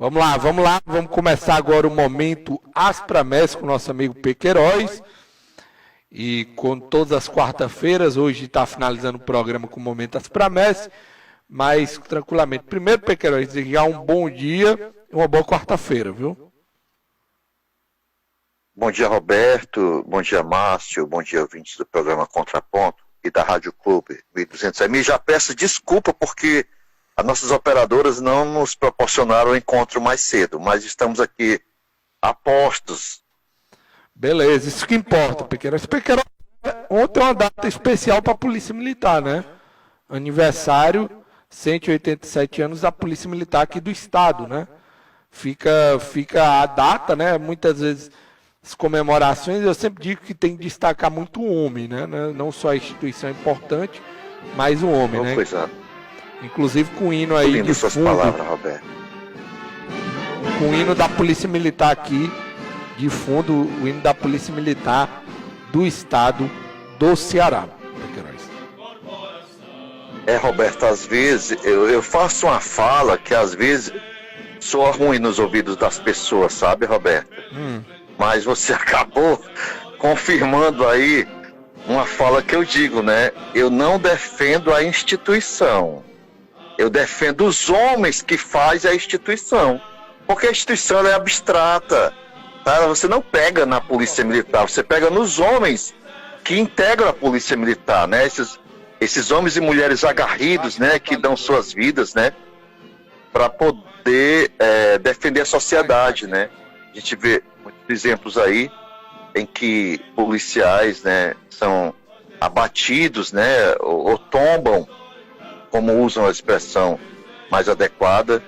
Vamos lá, vamos começar agora o momento As Promessas com o nosso amigo Pequeiroz. E com todas as quarta-feiras, hoje está finalizando o programa com o momento As Promessas, mas tranquilamente. Primeiro, Pequeiroz, desejar um bom dia e uma boa quarta-feira, viu? Bom dia, Roberto. Bom dia, Márcio. Bom dia, ouvintes do programa Contraponto e da Rádio Clube 1200. Já peço desculpa porque as nossas operadoras não nos proporcionaram o encontro mais cedo, mas estamos aqui a postos. Beleza, isso que importa, Pequeiroz. Pequeiroz, ontem é uma data especial para a Polícia Militar, né? Aniversário, 187 anos da Polícia Militar aqui do Estado, né? Fica a data, né? Muitas vezes as comemorações, eu sempre digo que tem que destacar muito o homem, né? Não só a instituição é importante, mas o homem, né? Pois é. Inclusive com o hino aí de suas fundo, palavras, Roberto. Com o hino da Polícia Militar aqui, de fundo, o hino da Polícia Militar do Estado do Ceará. Roberto, às vezes eu faço uma fala que às vezes soa ruim nos ouvidos das pessoas, sabe, Roberto? Mas você acabou confirmando aí uma fala que eu digo, né? Eu não defendo a instituição. Eu defendo os homens que fazem a instituição. Porque a instituição ela é abstrata. Tá? Você não pega na Polícia Militar, você pega nos homens que integram a Polícia Militar, né? Esses homens e mulheres aguerridos, né? Que dão suas vidas, né? Para poder defender a sociedade, né? A gente vê muitos exemplos aí em que policiais, né? São abatidos, né? Ou tombam, como usam a expressão mais adequada,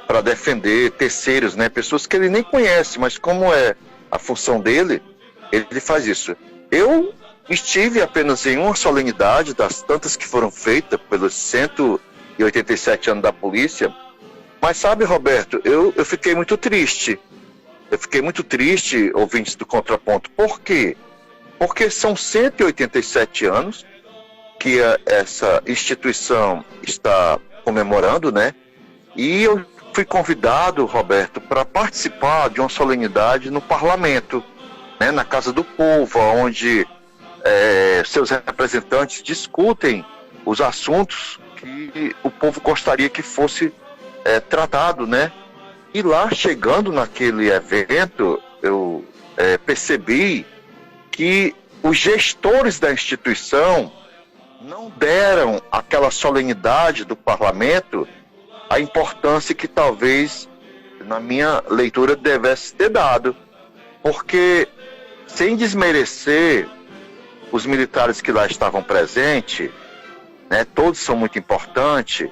para defender terceiros, né? Pessoas que ele nem conhece, mas como é a função dele, ele faz isso. Eu estive apenas em uma solenidade das tantas que foram feitas pelos 187 anos da polícia, mas sabe, Roberto, eu fiquei muito triste. Eu fiquei muito triste, ouvintes do Contraponto. Por quê? Porque são 187 anos que essa instituição está comemorando, né? E eu fui convidado, Roberto, para participar de uma solenidade no parlamento, né? Na Casa do Povo, onde seus representantes discutem os assuntos que o povo gostaria que fosse tratado, né? E lá, chegando naquele evento, eu percebi que os gestores da instituição não deram àquela solenidade do parlamento a importância que talvez, na minha leitura, devesse ter dado. Porque, sem desmerecer os militares que lá estavam presentes, né, todos são muito importantes,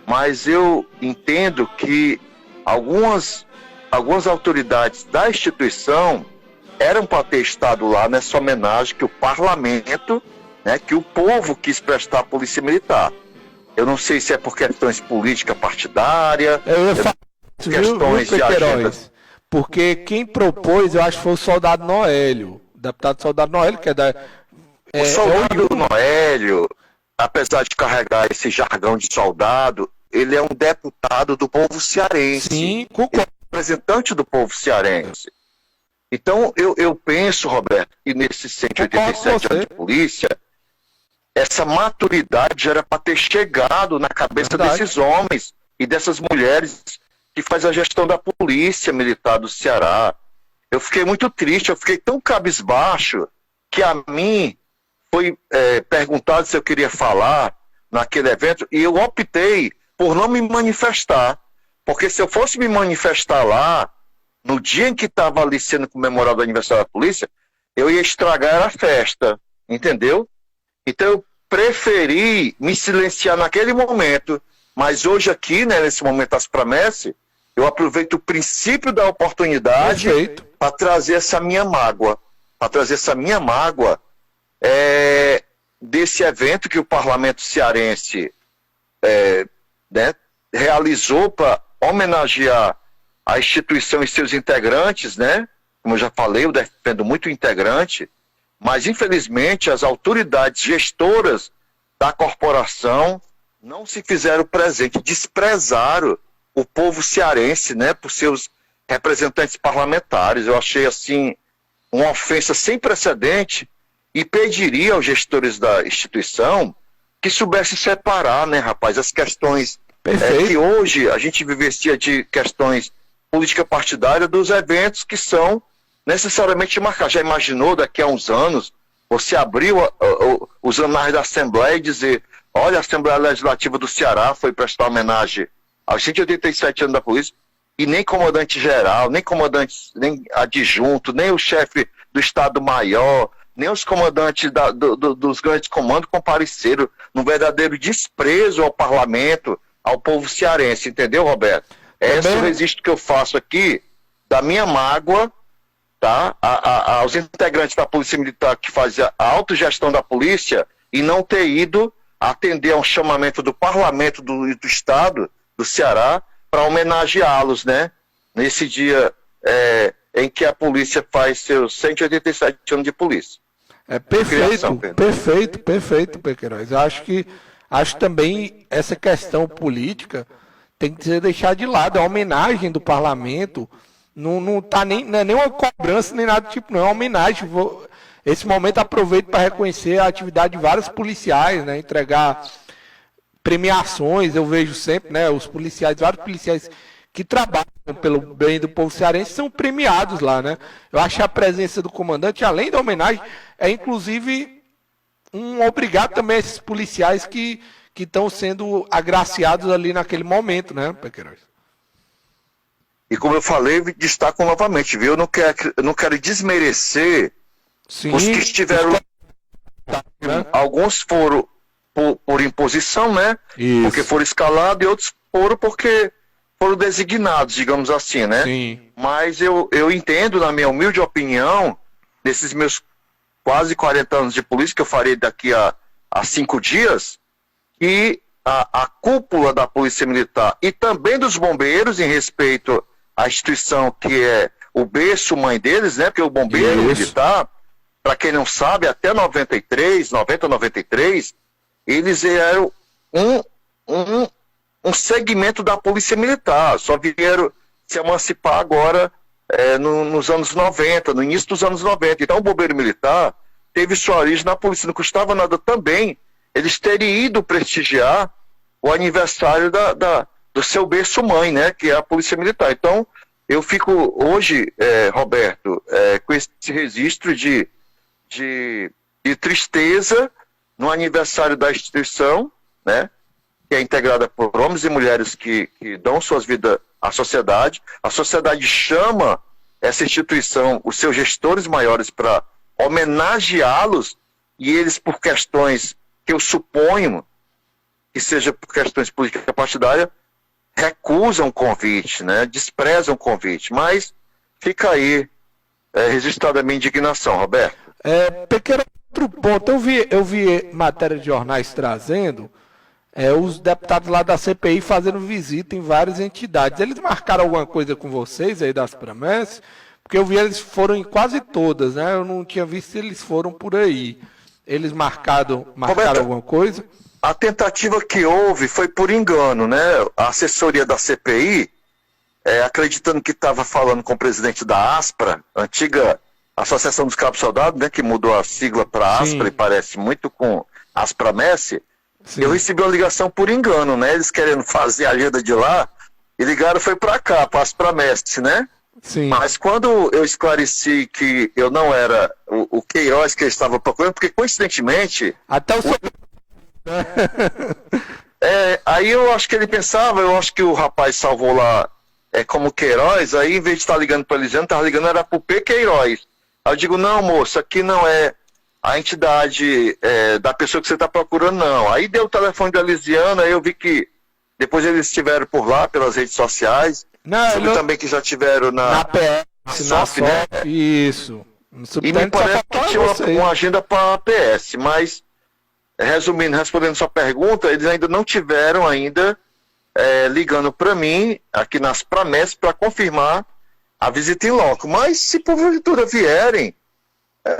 mas eu entendo que algumas autoridades da instituição eram para ter estado lá nessa homenagem que o parlamento, né, que o povo quis prestar à Polícia Militar. Eu não sei se é por questões políticas partidárias, questões de agenda. Porque quem propôs, eu acho que foi o Soldado Noélio, o deputado Soldado Noélio, que é da... O Soldado Noélio, apesar de carregar esse jargão de soldado, ele é um deputado do povo cearense. Sim, ele é representante do povo cearense. Então, eu penso, Roberto, que nesses 187 anos de polícia, essa maturidade era para ter chegado na cabeça desses homens e dessas mulheres que fazem a gestão da Polícia Militar do Ceará. Eu fiquei muito triste, eu fiquei tão cabisbaixo que a mim foi perguntado se eu queria falar naquele evento e eu optei por não me manifestar. Porque se eu fosse me manifestar lá, no dia em que estava ali sendo comemorado o aniversário da polícia, eu ia estragar a festa, entendeu? Então eu preferi me silenciar naquele momento, mas hoje aqui, né, nesse momento das promessas, eu aproveito o princípio da oportunidade para trazer essa minha mágoa, desse evento que o Parlamento Cearense né, realizou para homenagear a instituição e seus integrantes, né? Como eu já falei, eu defendo muito o integrante, mas infelizmente as autoridades gestoras da corporação não se fizeram presente, desprezaram o povo cearense, né, por seus representantes parlamentares. Eu achei, assim, uma ofensa sem precedente e pediria aos gestores da instituição que soubessem separar, né, rapaz, as questões que hoje a gente vivencia de questões política partidária dos eventos que são necessariamente marcados. Já imaginou daqui a uns anos você abrir os anais da Assembleia e dizer: olha, a Assembleia Legislativa do Ceará foi prestar homenagem aos 187 anos da polícia, e nem comandante-geral, nem comandante, nem adjunto, nem o chefe do Estado-Maior, nem os comandantes dos grandes comandos compareceram, num verdadeiro desprezo ao parlamento, ao povo cearense, entendeu, Roberto? Esse é o registro que eu faço aqui da minha mágoa, tá? Aos integrantes da Polícia Militar que fazem a autogestão da polícia e não ter ido atender a um chamamento do parlamento do Estado do Ceará para homenageá-los, né? Nesse dia em que a polícia faz seus 187 anos de polícia. Perfeito, Pequeiroz. Acho também essa questão política tem que ser deixada de lado. A homenagem do parlamento não é nem uma cobrança, nem nada do tipo, não. É uma homenagem. Esse momento aproveito para reconhecer a atividade de vários policiais, né? Entregar premiações. Eu vejo sempre, né, os policiais, vários policiais que trabalham pelo bem do povo cearense são premiados lá, né? Eu acho que a presença do comandante, além da homenagem, é inclusive um obrigado também a esses policiais que estão sendo agraciados ali naquele momento, né, Pequeiroz? E como eu falei, destaco novamente, viu? Eu não quero desmerecer os que estiveram. Alguns foram por imposição, né? Isso. Porque foram escalados, e outros foram porque foram designados, digamos assim, né? Sim. Mas eu entendo, na minha humilde opinião, nesses meus quase 40 anos de polícia, que eu farei daqui a 5 dias, que a cúpula da Polícia Militar e também dos bombeiros, em respeito à instituição que é o berço mãe deles, né? Porque o bombeiro militar, para quem não sabe, até 93, eles eram um segmento da Polícia Militar, só vieram se emancipar agora nos anos 90, no início dos anos 90. Então o bombeiro militar teve sua origem na polícia, não custava nada também eles terem ido prestigiar o aniversário do seu berço mãe, né, que é a Polícia Militar. Então eu fico hoje, Roberto, com esse registro de tristeza no aniversário da instituição, né, que é integrada por homens e mulheres que dão suas vidas à sociedade. A sociedade chama essa instituição, os seus gestores maiores, para homenageá-los, e eles, por questões que eu suponho que seja por questões políticas partidárias, recusam o convite, né, desprezam o convite. Mas fica aí registrada a minha indignação, Roberto. Pequeno outro ponto, eu vi matéria de jornais trazendo os deputados lá da CPI fazendo visita em várias entidades. Eles marcaram alguma coisa com vocês aí das promessas? Porque eu vi eles foram em quase todas, né? Eu não tinha visto se eles foram por aí. Eles marcaram Roberto, alguma coisa? A tentativa que houve foi por engano, né? A assessoria da CPI, acreditando que estava falando com o presidente da ASPRA, antiga Associação dos Cabos Soldados, né? Que mudou a sigla para ASPRA e parece muito com ASPRA-MESSE. Eu recebi uma ligação por engano, né? Eles querendo fazer a agenda de lá, e ligaram foi para cá, para ASPRA-MESSE, né? Sim. Mas quando eu esclareci que eu não era o Queiroz que eu estava procurando, porque coincidentemente... Até o seu... aí eu acho que ele pensava, eu acho que o rapaz salvou lá como Queiroz, aí em vez de estar ligando para Elisiano, estava ligando era para o P. Queiroz. Aí eu digo, não, moço, aqui não é a entidade da pessoa que você está procurando, não. Aí deu o telefone da Elisiano, aí eu vi que depois eles estiveram por lá, pelas redes sociais. Não, também que já tiveram na PS, na SOF, né? Isso. E me parece que tinha uma agenda para a PS, mas, respondendo sua pergunta, eles ainda não tiveram ligando para mim, aqui nas promessas, para confirmar a visita em loco. Mas, se porventura vierem,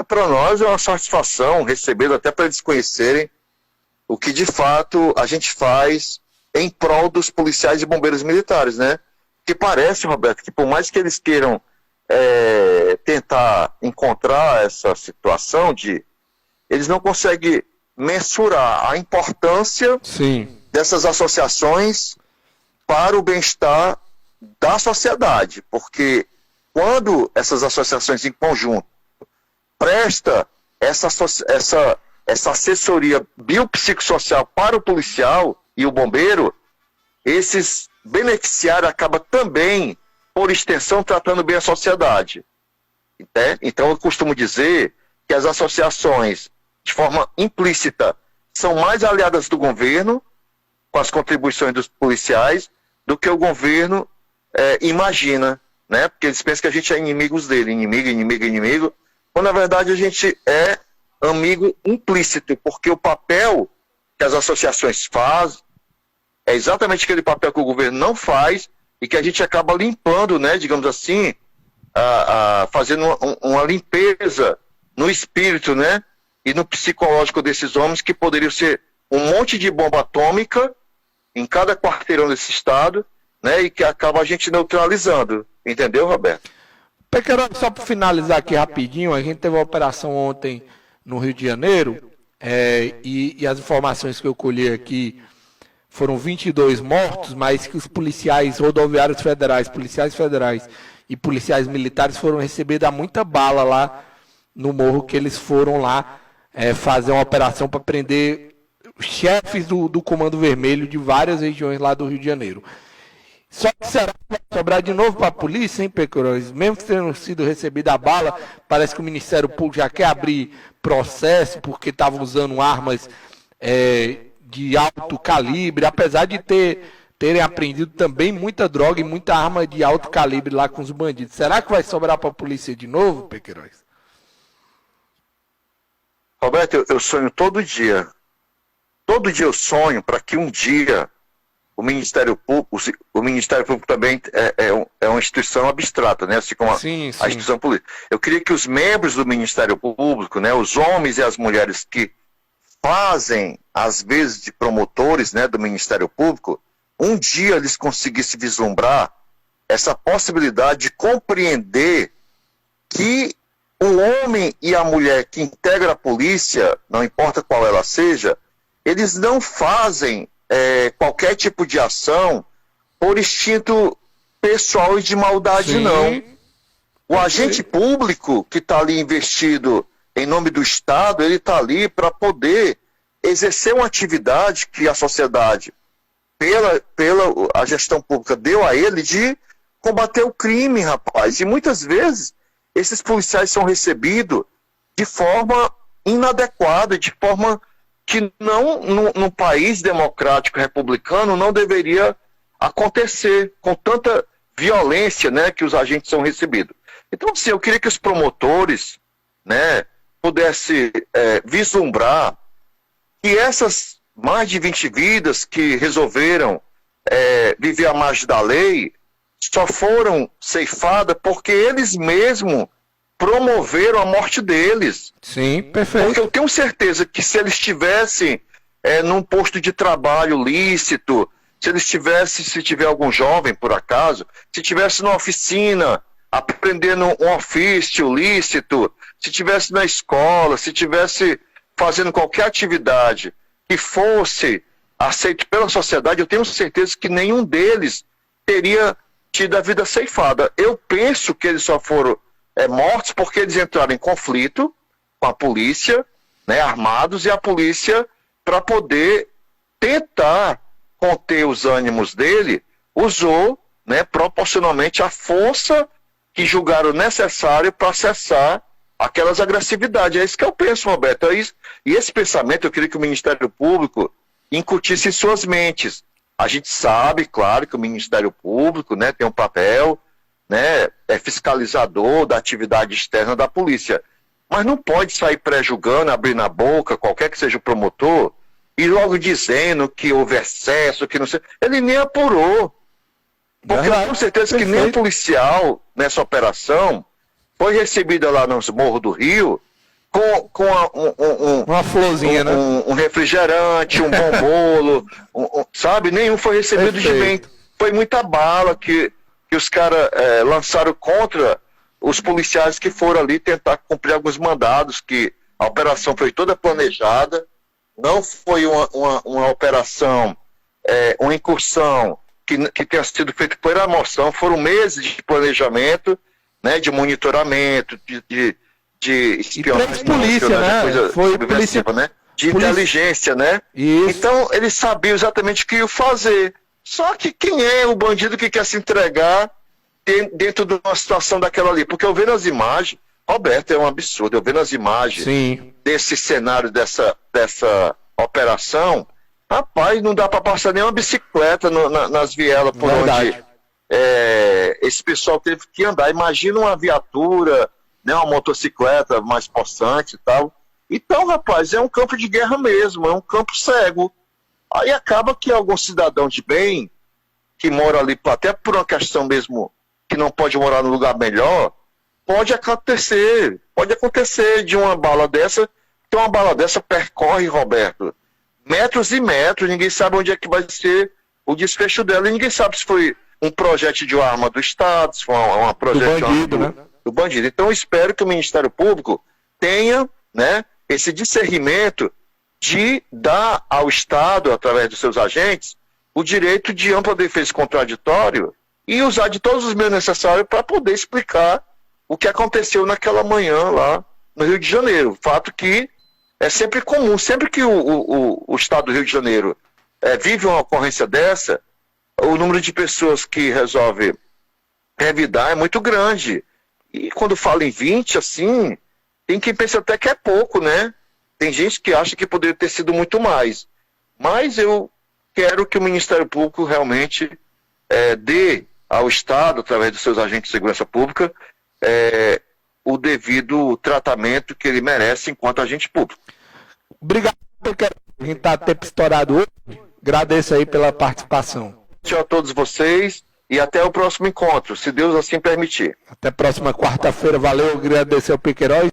para nós é uma satisfação recebê-lo, até para eles conhecerem o que de fato a gente faz em prol dos policiais e bombeiros militares, né? Que parece, Roberto, que por mais que eles queiram tentar encontrar essa situação eles não conseguem mensurar a importância dessas associações para o bem-estar da sociedade, porque quando essas associações em conjunto presta essa assessoria biopsicossocial para o policial e o bombeiro, esses beneficiários acabam também, por extensão, tratando bem a sociedade. Né? Então eu costumo dizer que as associações, de forma implícita, são mais aliadas do governo, com as contribuições dos policiais, do que o governo imagina, né? Porque eles pensam que a gente é inimigos dele, inimigo, quando na verdade a gente é amigo implícito, porque o papel que as associações fazem é exatamente aquele papel que o governo não faz e que a gente acaba limpando, né, digamos assim, fazendo uma limpeza no espírito, né, e no psicológico desses homens, que poderiam ser um monte de bomba atômica em cada quarteirão desse estado, né, e que acaba a gente neutralizando. Entendeu, Roberto? Pequeroli, só para finalizar aqui rapidinho, a gente teve uma operação ontem no Rio de Janeiro, e as informações que eu colhi aqui foram 22 mortos, mas que os policiais rodoviários federais, policiais federais e policiais militares foram receber muita bala lá no morro, que eles foram lá fazer uma operação para prender chefes do Comando Vermelho de várias regiões lá do Rio de Janeiro. Só que será que vai sobrar de novo para a polícia, hein, Pequeroli? Mesmo que tenham sido recebida a bala, parece que o Ministério Público já quer abrir processo porque estavam usando armas de alto calibre, apesar de terem apreendido também muita droga e muita arma de alto calibre lá com os bandidos. Será que vai sobrar para a polícia de novo, Pequeroli? Roberto, eu sonho todo dia. Todo dia eu sonho para que um dia o Ministério Público também é uma instituição abstrata, né? Assim como a instituição política. Eu queria que os membros do Ministério Público, né, os homens e as mulheres que fazem, às vezes, de promotores, né, do Ministério Público, um dia eles conseguissem vislumbrar essa possibilidade de compreender que o homem e a mulher que integra a polícia, não importa qual ela seja, eles não fazem qualquer tipo de ação por instinto pessoal e de maldade, não. O agente público que está ali investido em nome do Estado, ele está ali para poder exercer uma atividade que a sociedade, pela a gestão pública, deu a ele de combater o crime, rapaz. E muitas vezes esses policiais são recebidos de forma inadequada, de forma que não, no país democrático republicano, não deveria acontecer com tanta violência, né, que os agentes são recebidos. Então, assim, eu queria que os promotores, né, pudessem vislumbrar que essas mais de 20 vidas que resolveram viver à margem da lei só foram ceifadas porque eles mesmos promoveram a morte deles. Sim, perfeito. Porque eu tenho certeza que se eles estivessem num posto de trabalho lícito, se tiver algum jovem, por acaso, se estivesse numa oficina, aprendendo um ofício lícito, se estivesse na escola, se estivesse fazendo qualquer atividade que fosse aceito pela sociedade, eu tenho certeza que nenhum deles teria tido a vida ceifada. Eu penso que eles só foram mortos porque eles entraram em conflito com a polícia, né, armados, e a polícia, para poder tentar conter os ânimos dele, usou, né, proporcionalmente a força que julgaram necessário para cessar aquelas agressividades. É isso que eu penso, Roberto. É isso. E esse pensamento eu queria que o Ministério Público incutisse em suas mentes. A gente sabe, claro, que o Ministério Público, né, tem um papel, né, fiscalizador da atividade externa da polícia. Mas não pode sair pré-julgando, abrindo a boca, qualquer que seja o promotor, e logo dizendo que houve excesso, que não sei. Ele nem apurou. Porque eu tenho certeza que nem o policial nessa operação foi recebida lá nos Morros do Rio Uma florzinha, né? Um refrigerante, um bom bolo, sabe? Nenhum foi recebido de bem. Foi muita bala que os caras lançaram contra os policiais que foram ali tentar cumprir alguns mandados, que a operação foi toda planejada, não foi uma operação, uma incursão que tenha sido feita por emoção, foram meses de planejamento, né, de monitoramento, de espionagem, polícia, né? Foi polícia, né? De inteligência, né? Isso. Então eles sabiam exatamente o que iam fazer. Só que quem é o bandido que quer se entregar dentro de uma situação daquela ali? Porque eu vendo as imagens, Roberto, é um absurdo, eu vendo as imagens desse cenário, dessa operação, rapaz, não dá para passar nenhuma bicicleta nas vielas por onde esse pessoal teve que andar. Imagina uma viatura, né, uma motocicleta mais possante e tal. Então, rapaz, é um campo de guerra mesmo, é um campo cego. Aí acaba que algum cidadão de bem, que mora ali, até por uma questão mesmo, que não pode morar num lugar melhor, pode acontecer de uma bala dessa, então uma bala dessa percorre, Roberto, metros e metros, ninguém sabe onde é que vai ser o desfecho dela, e ninguém sabe se foi um projétil de uma arma do Estado, se foi uma projétil do bandido. Então eu espero que o Ministério Público tenha, né, esse discernimento de dar ao Estado, através dos seus agentes, o direito de ampla defesa contraditório e usar de todos os meios necessários para poder explicar o que aconteceu naquela manhã lá no Rio de Janeiro. Fato que é sempre comum, sempre que o Estado do Rio de Janeiro vive uma ocorrência dessa, o número de pessoas que resolve revidar é muito grande. E quando fala em 20, assim, tem quem pensa até que é pouco, né? Tem gente que acha que poderia ter sido muito mais. Mas eu quero que o Ministério Público realmente dê ao Estado, através dos seus agentes de segurança pública, o devido tratamento que ele merece enquanto agente público. Obrigado, a gente tá tempo estourado hoje. Agradeço aí pela participação. Tchau a todos vocês e até o próximo encontro, se Deus assim permitir. Até a próxima quarta-feira. Valeu, agradecer ao Piqueiroz.